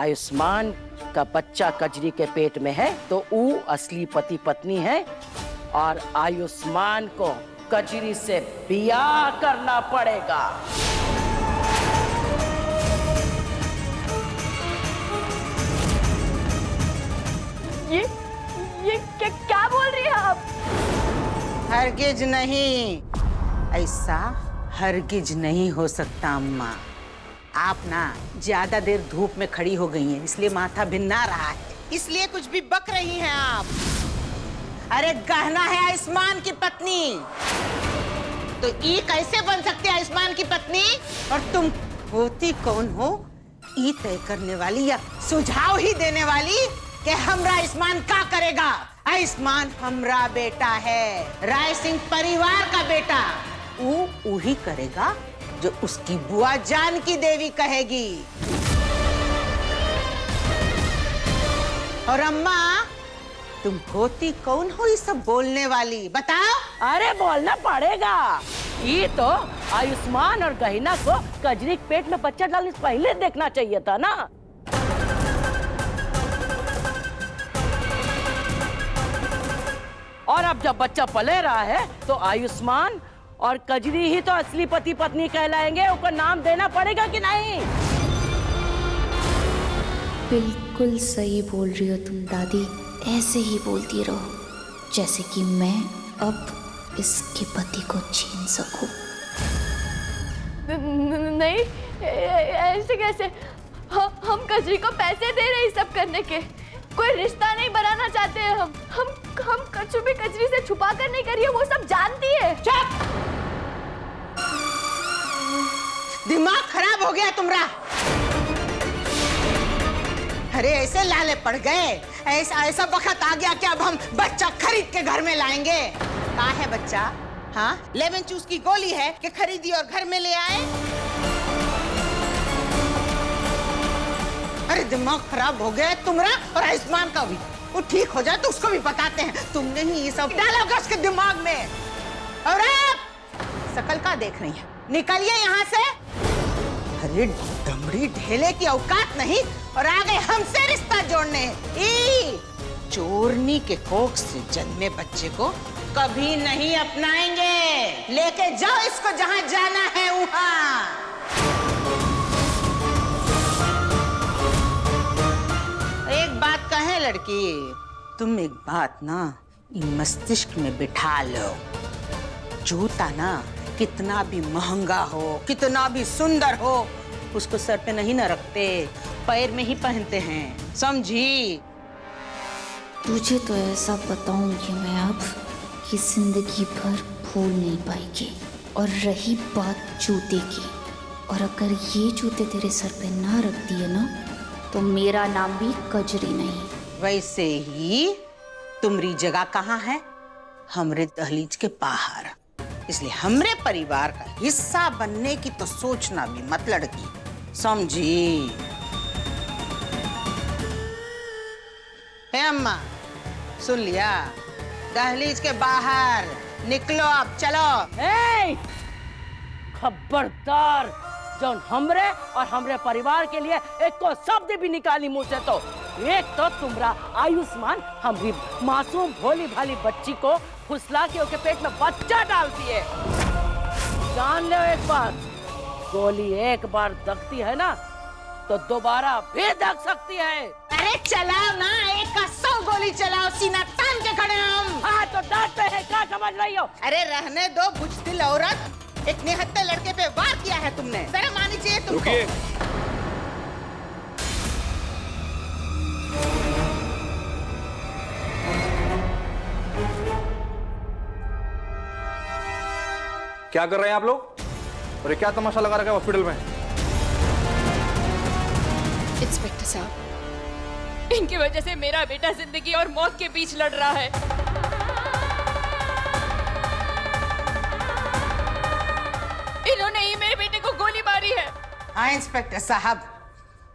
आयुष्मान का बच्चा कजरी के पेट में है तो वो असली पति पत्नी है और आयुष्मान को कजरी से ब्याह करना पड़ेगा। ये क्या बोल रही है आप? हरगिज नहीं, ऐसा हरगिज नहीं हो सकता अम्मा। आप ना ज्यादा देर धूप में खड़ी हो गई हैं, इसलिए माथा भिन्ना रहा है, इसलिए कुछ भी बक रही हैं आप। अरे गहना है आयुष्मान की पत्नी, तो ये कैसे बन सकते हैं आयुष्मान की पत्नी? और तुम होती कौन हो ये तय करने वाली या सुझाव ही देने वाली कि हमरा आयुष्मान क्या करेगा? आयुष्मान हमरा बेटा है, राय सिंह परिवार का बेटा। वो ही करेगा जो उसकी बुआ जानकी देवी कहेगी। और अम्मा तुम होती कौन हो ये सब बोलने वाली, बताओ? अरे बोलना पड़ेगा, ये तो आयुष्मान और गहीना को कजरी के पेट में बच्चा डालने से पहले देखना चाहिए था ना। और अब जब बच्चा पले रहा है तो आयुष्मान और कजरी ही तो असली पति पत्नी कहलाएंगे, उसको नाम देना पड़ेगा कि नहीं? बिल्कुल सही बोल रही हो तुम दादी, ऐसे ही बोलती रहो जैसे कि मैं अब इसके पति को छीन सकूं। नहीं, ऐसे कैसे? हम कजरी को पैसे दे रहे हैं सब करने के, कोई रिश्ता नहीं बनाना चाहते हैं। हम कछु भी कजरी से छुपा कर नहीं करिए, वो सब जानती है। चुप! दिमाग खराब हो गया तुम्हारा। अरे ऐसे लाले पड़ गए, ऐसा वक्त आ गया कि अब हम बच्चा खरीद के घर में लाएंगे। कहाँ है बच्चा? हाँ, लेमन जूस की गोली है कि खरीदी और घर में ले आए? अरे दिमाग खराब हो गया तुम्हारा और आयुष्मान का भी। वो ठीक हो जाए तो उसको भी बताते हैं। तुमने ही ये सब डाला होगा उसके दिमाग में। और आप शकल का देख रही है, निकलिए यहाँ से। अरे डमरी ढेले की औकात नहीं और आ गए हमसे रिश्ता जोड़ने। चोरनी के कोख से जन्मे बच्चे को कभी नहीं अपनाएंगे। लेके जाओ इसको जहाँ जाना है वहाँ। एक बात कहें लड़की, तुम एक बात ना मस्तिष्क में बिठा लो। जूता ना कितना भी महंगा हो, कितना भी सुंदर हो, उसको सर पे नहीं ना रखते, पैर में ही पहनते हैं, समझी? तुझे तो ऐसा बताऊंगी मैं अब कि जिंदगी भर भूल नहीं पाएगी। और रही बात जूते की, और अगर ये जूते तेरे सर पे ना रख दिए ना तो मेरा नाम भी कजरी नहीं। वैसे ही तुम्हारी जगह कहाँ है? हमरे दहलीज के बाहर। इसलिए हमरे परिवार का हिस्सा बनने की तो सोचना भी मत लड़की, समझी? अम्मा सुन लिया? दहलीज के बाहर निकलो, अब चलो। खबरदार, जो हमरे और हमरे परिवार के लिए एक को शब्द भी निकाली मुंह से तो एक तो तुम्हारा आयुष्मान हमारी मासूम भोली भाली बच्ची को फुसला के उसके पेट में बच्चा डालती है। जान लो एक बात, गोली एक बार दगती है ना तो दोबारा भी दग सकती है। अरे चलाओ ना, एक का 100 गोली चलाओ, सीना तान के खड़े हम। हाँ तो डरते हैं, क्या समझ रही हो? अरे रहने दो बुझदिल औरत, एक निहत्थे लड़के पे वार किया है तुमने, शर्म आनी चाहिए तुमको। क्या कर रहे हैं आप लोग? और ये क्या तमाशा लगा रखा है हॉस्पिटल में? इंस्पेक्टर साहब, इनकी वजह से मेरा बेटा जिंदगी और मौत के बीच लड़ रहा है। इन्होंने ही मेरे बेटे को गोली मारी है। हाँ इंस्पेक्टर साहब,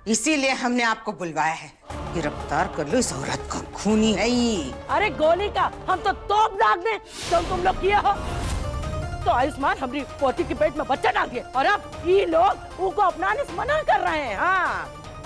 इसीलिए हमने आपको बुलवाया है। गिरफ्तार कर लो इस औरत को, खूनी है ये। अरे गोली का हम तो तोप दागने तुम लोग किया हो। तो आयुष्मान हमारी पोती के पेट में बच्चा डाल दिए और अब ये लोग उनको अपनाने से मना कर रहे हैं। हाँ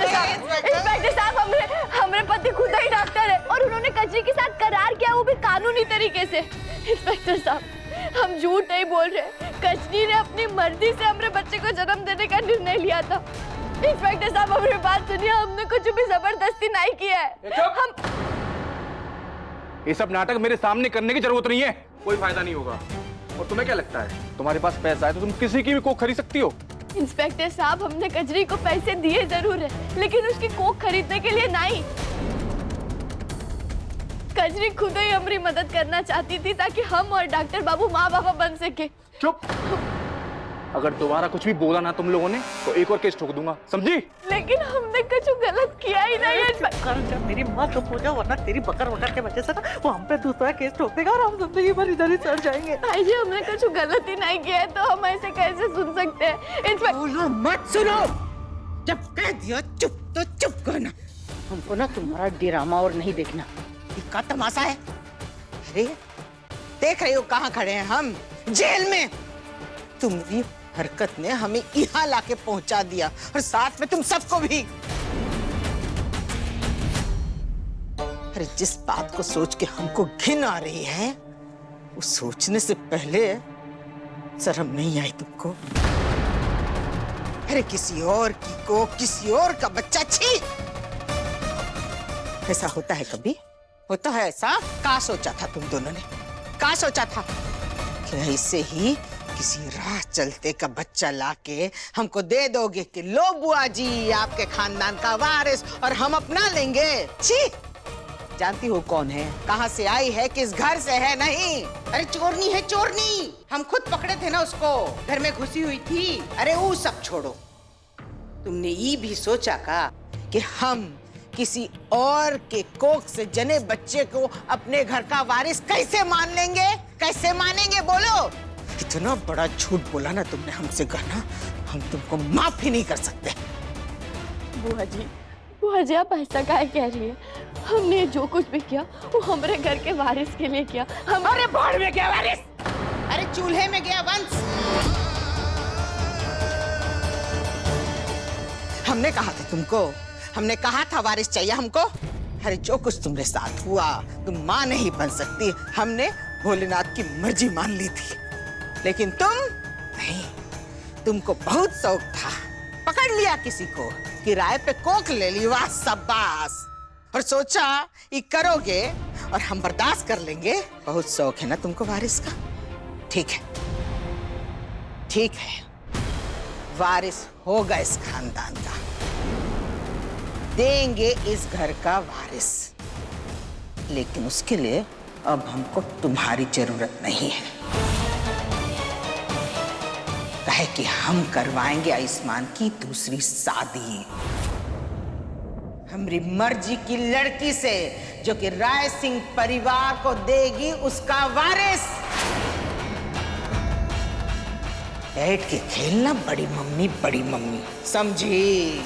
इंस्पेक्टर साहब हमारे पति खुद ही डॉक्टर है और उन्होंने कजरी के साथ करार किया, वो भी कानूनी तरीके से। इंस्पेक्टर साहब हम झूठ नहीं बोल रहे, कजरी ने अपनी मर्जी से हमारे बच्चे को जन्म देने का निर्णय लिया था। इंस्पेक्टर साहब हमारी बात सुनिए, हमने कुछ भी जबरदस्ती नहीं किया है। हम ये सब नाटक मेरे सामने करने की जरूरत नहीं है, कोई फायदा नहीं होगा। और तुम्हें क्या लगता है तुम्हारे पास पैसा है तो तुम किसी की भी कोक खरीद सकती हो? इंस्पेक्टर साहब हमने कजरी को पैसे दिए जरूर है, लेकिन उसकी कोक खरीदने के लिए नहीं। कजरी खुद ही हमारी मदद करना चाहती थी ताकि हम और डॉक्टर बाबू माँ बाबा बन सके। चुप! अगर दोबारा कुछ भी बोला ना तुम लोगों ने तो एक और केस ठोक दूंगा, समझी? लेकिन हमने कुछ गलत किया ही नहीं है। कल जब मेरी माँ चुप हो जाओ, वरना तेरी बकर वकर के वजह से ना वो हम पे दूसरा केस ठोक देगा और हम जिंदगी भर इधर ही चढ़ जाएंगे। भाई जी हमने कुछ गलत ही नहीं किया है तो हम ऐसे कैसे सुन सकते हैं? बोलो मत सुनो, जब कह दिया चुप तो चुप करना। हमको ना तुम्हारा ड्रामा और नहीं देखना। ये क्या तमाशा है? अरे देख रहे हो कहाँ खड़े हैं हम? जेल में। तुम्हारी हरकत ने हमें यहाँ लाके पहुंचा दिया और साथ में तुम सबको भी। अरे जिस बात को सोच के हमको घिन आ रही है वो सोचने से पहले शर्म नहीं आई तुमको? अरे किसी और की को किसी और का बच्चा, छी! ऐसा होता है कभी? होता है ऐसा? क्या सोचा था तुम दोनों ने? क्या सोचा था कि ऐसे ही किसी राह चलते का बच्चा लाके हमको दे दोगे कि लो बुआ जी आपके खानदान का वारिस और हम अपना लेंगे? छी! जानती हो कौन है, कहाँ से आई है, किस घर से है? नहीं, अरे चोरनी है चोरनी। हम खुद पकड़े थे ना उसको, घर में घुसी हुई थी। अरे वो सब छोड़ो, तुमने ये भी सोचा का कि हम किसी और के कोख से जने बच्चे को अपने घर का वारिस कैसे मान लेंगे? कैसे मानेंगे बोलो? इतना बड़ा झूठ बोला ना तुमने हमसे, कहना हम तुमको माफ ही नहीं कर सकते। बुआ जी आप ऐसा काहे कह रही है? हमने जो कुछ भी किया वो हमारे घर के वारिस के लिए किया। हमारे बाढ़ में गया वारिस, अरे चूल्हे में गया वंश। हमने कहा था तुमको, हमने कहा था वारिस चाहिए हमको। अरे जो कुछ तुम्हारे साथ हुआ, तुम माँ नहीं बन सकती। हमने भोलेनाथ की मर्जी मान ली थी, लेकिन तुम नहीं। तुमको बहुत शौक था, पकड़ लिया किसी को, किराए पे कोख ले ली, वाह शाबाश, और सोचा ये करोगे और हम बर्दाश्त कर लेंगे। बहुत शौक है ना तुमको वारिस का? ठीक है, ठीक है, वारिस होगा इस खानदान का, देंगे इस घर का वारिस। लेकिन उसके लिए अब हमको तुम्हारी जरूरत नहीं है, कहे कि हम करवाएंगे आयुष्मान की दूसरी शादी हमारी मर्जी की लड़की से, जो कि राय सिंह परिवार को देगी उसका वारिस। बैठ के खेलना बड़ी मम्मी, समझी?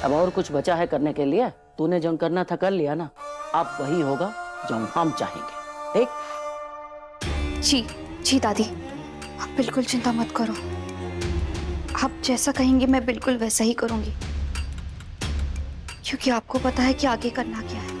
अब और कुछ बचा है करने के लिए? तूने जो करना था कर लिया ना, अब वही होगा जो हम चाहेंगे, ठीक? जी दादी, आप बिल्कुल चिंता मत करो। आप जैसा कहेंगे मैं बिल्कुल वैसा ही करूंगी, क्योंकि आपको पता है कि आगे करना क्या है।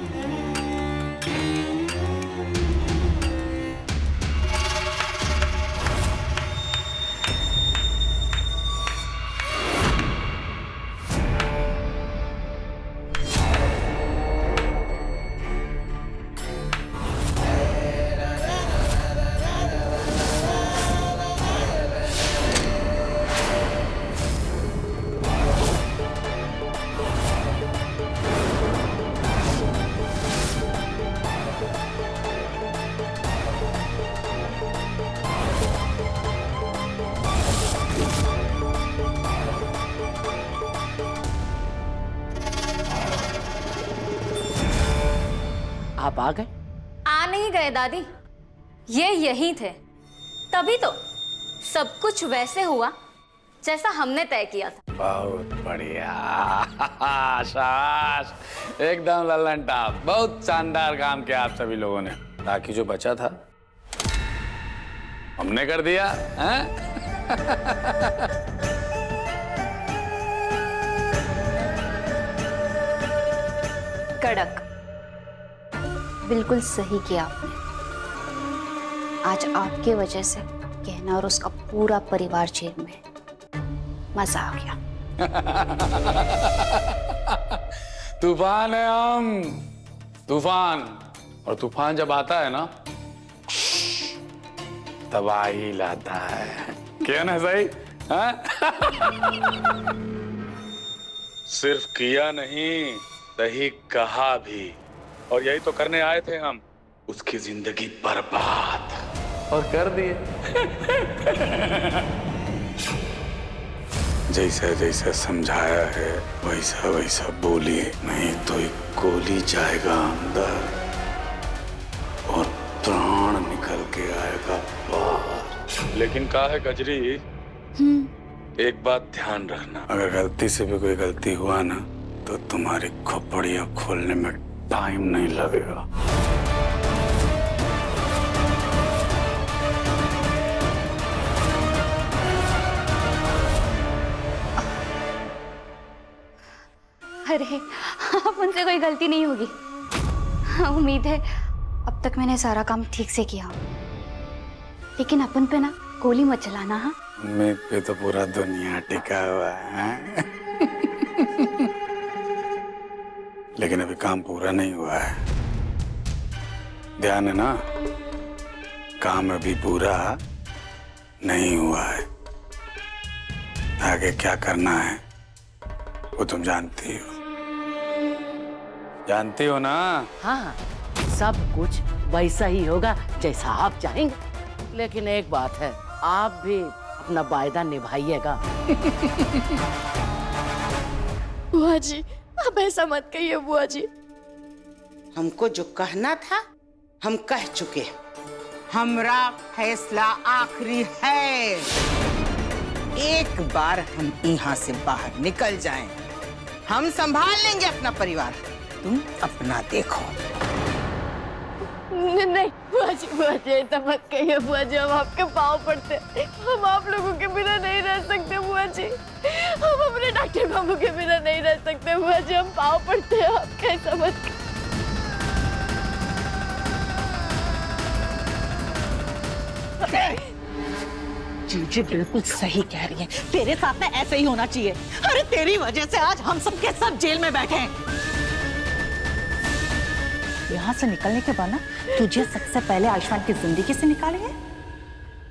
आप आ गए? आ नहीं गए दादी, ये यहीं थे, तभी तो सब कुछ वैसे हुआ जैसा हमने तय किया था। बहुत बढ़िया। शाबाश, एकदम लल्लन टॉप। बहुत शानदार काम किया आप सभी लोगों ने। बाकी जो बचा था हमने कर दिया, हैं? कड़क, बिल्कुल सही किया आपने। आज आपके वजह से कहना और उसका पूरा परिवार जेल में। मजा आ गया। तूफान है हम, तूफान। और तूफान जब आता है ना, तबाही लाता है। क्या ना सही? सिर्फ किया नहीं, सही कहा भी। और यही तो करने आए थे हम, उसकी जिंदगी बर्बाद। और कर दिए। जैसा जैसा समझाया है वैसा वैसा बोलिए, नहीं तो एक गोली जाएगा अंदर और प्राण निकल के आएगा बाहर। लेकिन कहा है कजरी, एक बात ध्यान रखना, अगर गलती से भी कोई गलती हुआ ना तो तुम्हारी खोपड़ियां खोलने में टाइम नहीं लगेगा। अरे, अब उनसे कोई गलती नहीं होगी। उम्मीद है अब तक मैंने सारा काम ठीक से किया। लेकिन अपन पे ना गोली मत चलाना। हाँ, उम्मीद पे तो पूरा दुनिया टिका हुआ है। लेकिन अभी काम पूरा नहीं हुआ है। ध्यान है ना, काम अभी पूरा नहीं हुआ है। आगे क्या करना है वो तुम जानती हो, जानती हो ना? हाँ, सब कुछ वैसा ही होगा जैसा आप चाहेंगे। लेकिन एक बात है, आप भी अपना वायदा निभाइएगा। बुआ जी, अब ऐसा मत कहिए बुआ जी। हमको जो कहना था हम कह चुके। हमरा फैसला आखिरी है। एक बार हम यहाँ से बाहर निकल जाएं, हम संभाल लेंगे अपना परिवार। तुम अपना देखो। नहीं बुआ जी ऐसा मत कहिए बुआ जी, हम आपके पाँव पड़ते हैं। हम आप लोगों के बिना नहीं रह सकते बुआ जी। हम अपने डॉक्टर बाबू के बिना नहीं रह सकते बुआ जी, हम पाँव पड़ते हैं आपके। ऐसा मत जी बिल्कुल सही कह रही है। तेरे साथ में ऐसे ही होना चाहिए। अरे तेरी वजह से आज हम सब के सब जेल में बैठे हैं। यहाँ से निकलने के बाद ना तुझे सबसे पहले आयुष्मान की जिंदगी से निकालेंगे,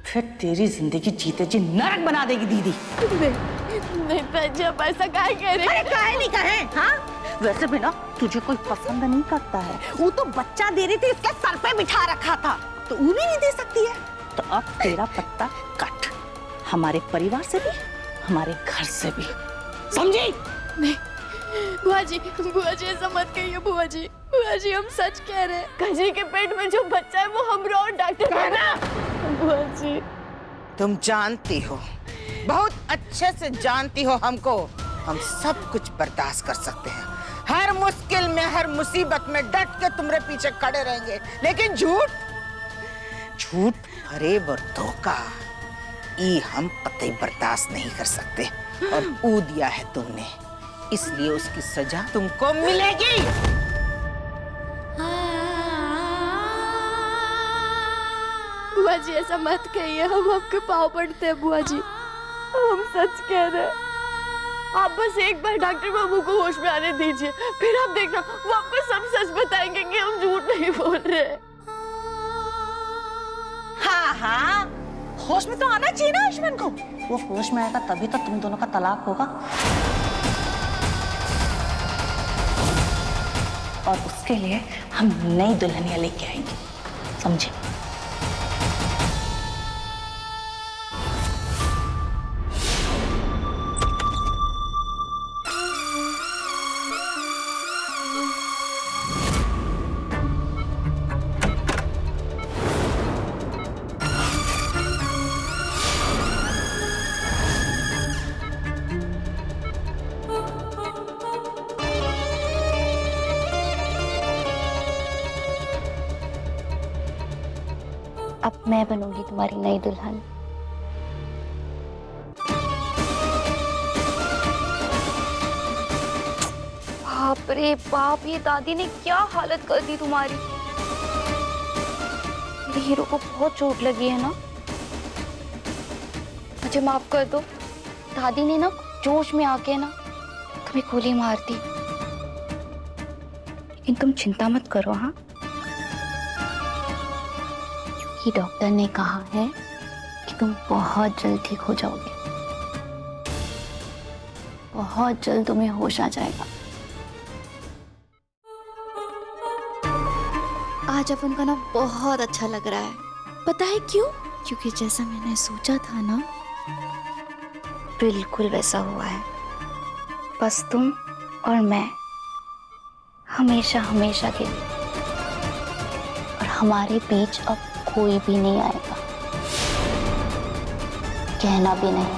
फिर तेरी जिंदगी जीते जी नरक बना देगी दीदी। नहीं ताजी, आप ऐसा काहे कह रहे हैं? काहे नहीं कहे? हाँ, वैसे भी ना तुझे कोई पसंद नहीं करता है। वो तो बच्चा दे रही थी, इसके सर पे बिठा रखा था, तो उन्हें नहीं दे सकती है। तो अब तेरा पत्ता कट, हमारे परिवार से भी, हमारे घर से भी, समझी? नहीं बुआ जी ऐसा मत कहिए बुआ जी हम सच कह रहे हैं। कजरी के पेट में जो बच्चा है वो हमरा और डॉक्टर बुआ जी। तुम जानती हो, बहुत अच्छे से जानती हो हमको। हम सब कुछ बर्दाश्त कर सकते हैं। हर मुश्किल में, हर मुसीबत में डट के तुम्हारे पीछे खड़े रहेंगे। लेकिन झूठ, फरेब और धोखा, ये हम कतई बर्दाश्त नहीं कर सकते। और ऊ दिया है तुमने, इसलिए उसकी सजा तुमको मिलेगी। बुआ जी ऐसा मत कहिए, हम आपके पाँव पड़ते हैं बुआ जी, हम सच कह रहे हैं। आप बस एक बार डॉक्टर बाबू को होश में आने दीजिए, फिर आप देखना वो आपको सब सच बताएंगे कि हम झूठ नहीं बोल रहे। हाँ, होश में तो आना चाहिए ना आयुष्मान को। वो होश में आएगा तभी तो तुम दोनों का तलाक होगा। और उसके लिए हम नई दुल्हनिया लेके आएंगे, समझे? अब मैं बनूंगी तुम्हारी नई दुल्हन। बाप रे बाप, ये दादी ने क्या हालत कर दी तुम्हारी। मेरे हीरो को बहुत चोट लगी है ना, मुझे माफ कर दो। दादी ने ना जोश में आके ना तुम्हें गोली मार दी, लेकिन तुम चिंता मत करो। हाँ, क्योंकि डॉक्टर ने कहा है कि तुम बहुत जल्द ठीक हो जाओगे, बहुत जल्द तुम्हें होश आ जाएगा। आज अपन का ना बहुत अच्छा लग रहा है, पता है क्यों? क्योंकि जैसा मैंने सोचा था ना, बिल्कुल वैसा हुआ है। बस तुम और मैं हमेशा हमेशा के लिए, और हमारे बीच अब कोई भी नहीं आएगा, कहना भी नहीं।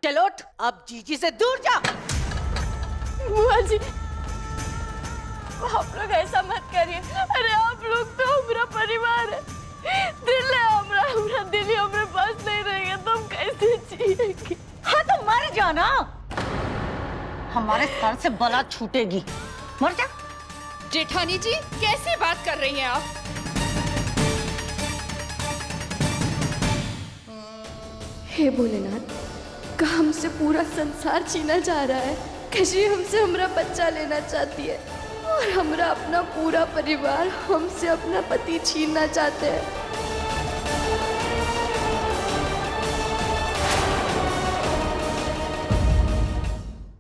चलो अब जीजी से दूर जा। बुआ जी, आप लोग ऐसा मत करिए। अरे आप लोग तो हमारा परिवार है, दिल है हमारा, हमारा दिल ही हमारे पास नहीं रहेगा तो हम कैसे जिएंगे? हाँ तो मर जा ना, हमारे सर से बला छूटेगी, मर जा। जेठानी जी, कैसी बात कर रही हैं आप? हे भोलेनाथ, का हमसे पूरा संसार छीना जा रहा है। कजरी हमसे हमारा बच्चा लेना चाहती है और हमारा अपना पूरा परिवार हमसे अपना पति छीनना चाहते हैं।